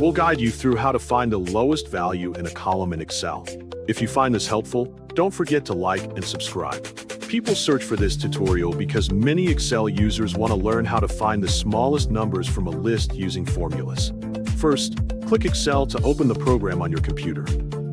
We'll guide you through how to find the lowest value in a column in Excel. If you find this helpful, don't forget to like and subscribe. People search for this tutorial because many Excel users want to learn how to find the smallest numbers from a list using formulas. First, click Excel to open the program on your computer.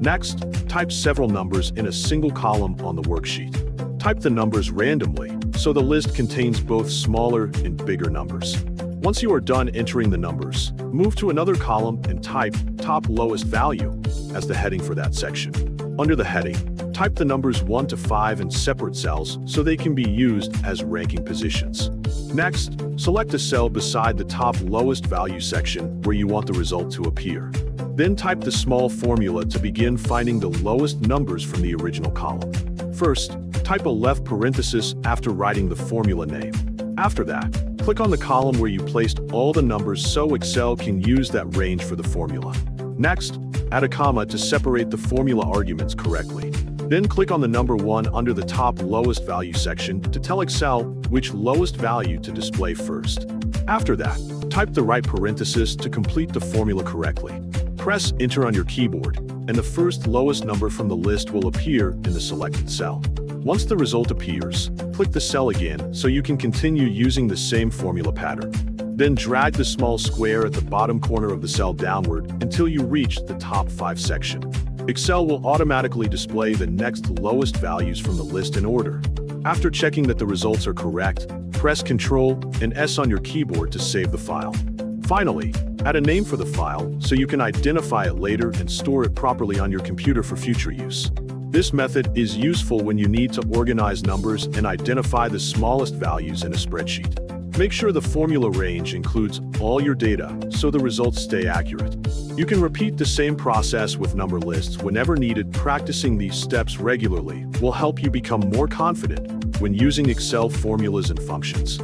Next, type several numbers in a single column on the worksheet. Type the numbers randomly, so the list contains both smaller and bigger numbers. Once you are done entering the numbers, move to another column and type top lowest value as the heading for that section. Under the heading, type the numbers 1 to 5 in separate cells so they can be used as ranking positions. Next, select a cell beside the top lowest value section where you want the result to appear. Then type the small formula to begin finding the lowest numbers from the original column. First, type a left parenthesis after writing the formula name. After that, click on the column where you placed all the numbers so Excel can use that range for the formula. Next, add a comma to separate the formula arguments correctly. Then click on the number 1 under the top lowest value section to tell Excel which lowest value to display first. After that, type the right parenthesis to complete the formula correctly. Press Enter on your keyboard, and the first lowest number from the list will appear in the selected cell. Once the result appears, click the cell again so you can continue using the same formula pattern. Then drag the small square at the bottom corner of the cell downward until you reach the top 5 section. Excel will automatically display the next lowest values from the list in order. After checking that the results are correct, press Ctrl and S on your keyboard to save the file. Finally, add a name for the file so you can identify it later and store it properly on your computer for future use. This method is useful when you need to organize numbers and identify the smallest values in a spreadsheet. Make sure the formula range includes all your data so the results stay accurate. You can repeat the same process with number lists whenever needed. Practicing these steps regularly will help you become more confident when using Excel formulas and functions.